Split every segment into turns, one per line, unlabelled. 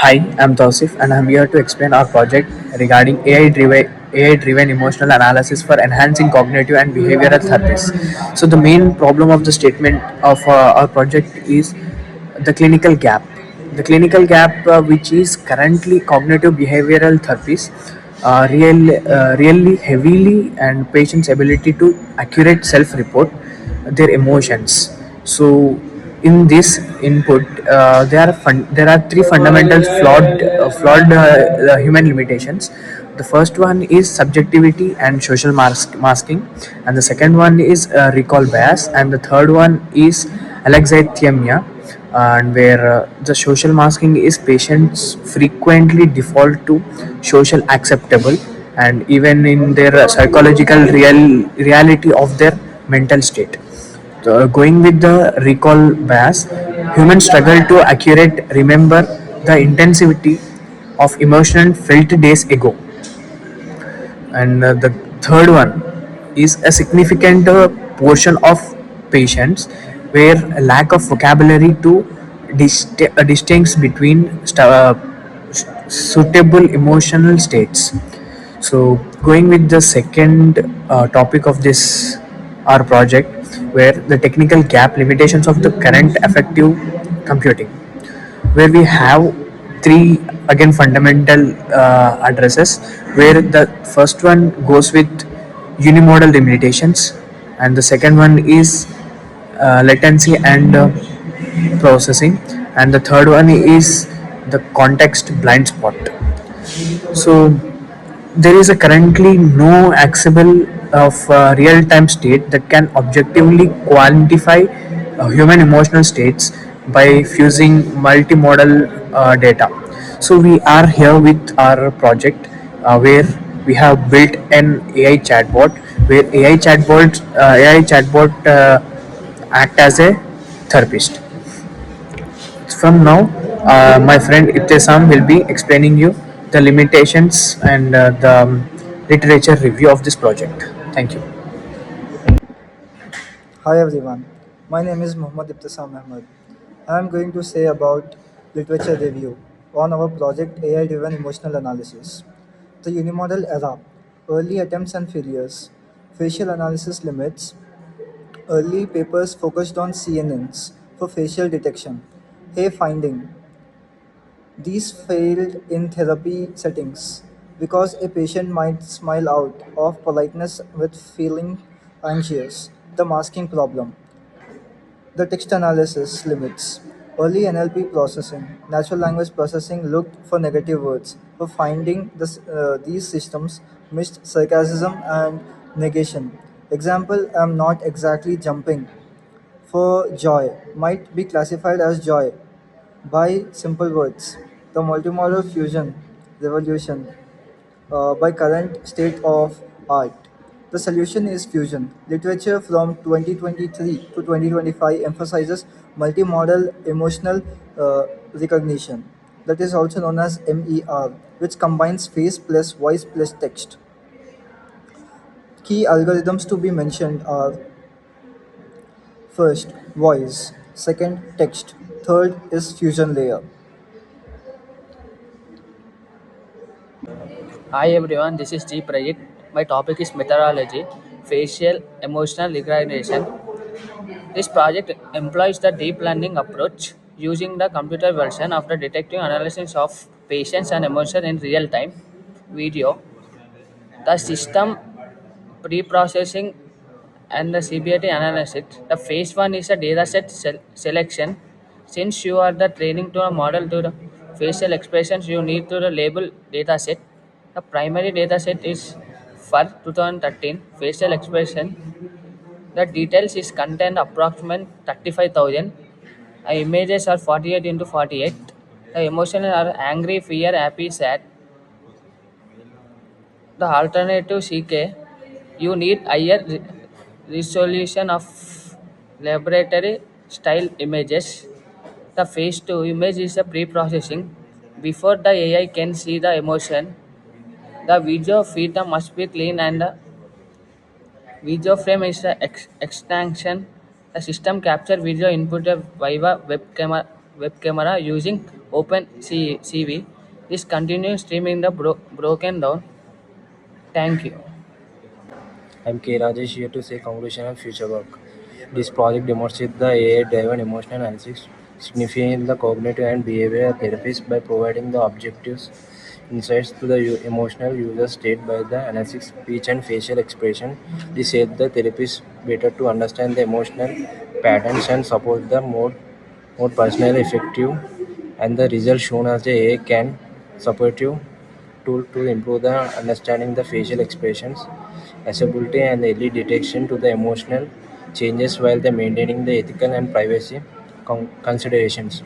Hi, I'm Tausif and I'm here to explain our project regarding AI-driven emotional analysis for enhancing cognitive and behavioral therapies. So the main problem of the statement of our project is the clinical gap. The clinical gap, which is currently cognitive behavioral therapies, really heavily and patient's ability to accurate self-report their emotions. So in this input, there are three fundamental flawed human limitations. The first one is subjectivity and social masking, and the second one is recall bias, and the third one is alexithymia, and where the social masking is patients frequently default to social acceptable and even in their psychological reality of their mental state. Going with the recall bias, humans struggle to accurate remember the intensity of emotion felt days ago. And the third one is a significant portion of patients where a lack of vocabulary to distinguish between suitable emotional states. So, going with the second topic of this our project, where the technical gap limitations of the current effective computing, where we have three again fundamental addresses, where the first one goes with unimodal limitations, and the second one is latency and processing, and the third one is the context blind spot. So there is a currently no accessible of real-time state that can objectively quantify human emotional states by fusing multimodal data. So we are here with our project where we have built an AI chatbot, where AI chatbot act as a therapist. From now, my friend Ibtesam will be explaining you the limitations and the literature review of this project. Thank you.
Hi everyone, my name is Muhammad Ibtisam Ahmed. I am going to say about literature review on our project AI driven emotional analysis. The unimodal era, early attempts and failures, facial analysis limits, early papers focused on CNNs for facial detection. Hey finding, these failed in therapy settings because a patient might smile out of politeness with feeling anxious. The masking problem. The text analysis limits. Early NLP processing, natural language processing looked for negative words. For finding these systems missed sarcasm and negation. Example, I'm not exactly jumping for joy might be classified as joy by simple words. The multimodal fusion revolution by current state of art. The solution is fusion. Literature from 2023 to 2025 emphasizes multimodal emotional recognition, that is also known as MER, which combines face plus voice plus text. Key algorithms to be mentioned are first, voice, second, text, third is fusion layer.
Hi everyone, this is G Prayit. My topic is methodology, facial emotional recognition. This project employs the deep learning approach using the computer version of the detective analysis of patients and emotion in real time video. The system pre-processing and the CBT analysis. The phase one is a dataset selection. Since you are the training to a model to the facial expressions, you need to the label dataset. The primary dataset is for 2013 facial expression. The details is content approximate 35,000. Images are 48 into 48. The emotions are angry, fear, happy, sad. The alternative CK, you need higher resolution of laboratory style images. The phase 2 image is a pre-processing. Before the AI can see the emotion, the video feed must be clean and the video frame is the extension. The system capture video input via web camera using CV is continuing streaming the broken down. Thank you.
I'm K. Rajesh here to say conclusion and future work. This project demonstrates the AI-driven emotional analysis, signifying the cognitive and behavioral therapies by providing the objectives insights to the emotional user state by the analysis, speech and facial expression. This helps the therapist better to understand the emotional patterns and support the more personal effective and the result shown as the AI can support you to improve the understanding the facial expressions, accessibility and early detection to the emotional changes while the maintaining the ethical and privacy considerations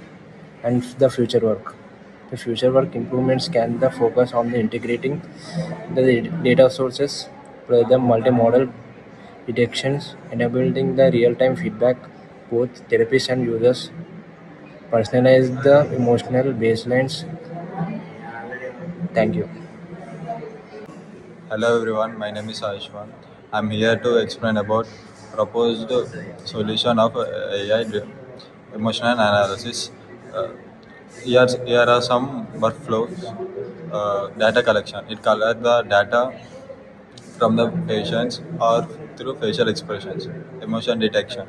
and the future work. The future work improvements can the focus on the integrating the data sources, the multimodal detections, enabling the real-time feedback, both therapists and users, personalize the emotional baselines. Thank you.
Hello everyone, my name is Ayushman. I'm here to explain about proposed solution of AI emotional analysis. Uh, here are some workflows. Data collection. It collects the data from the patients or through facial expressions. Emotion detection.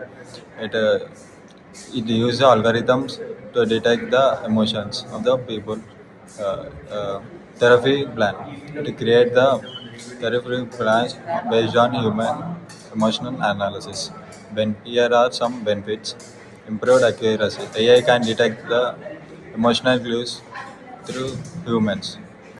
It uh, it uses algorithms to detect the emotions of the people. Uh, uh, Therapy plan to create the therapy plans based on human emotional analysis. Here are some benefits: improved accuracy. AI can detect the emotional clues through humans.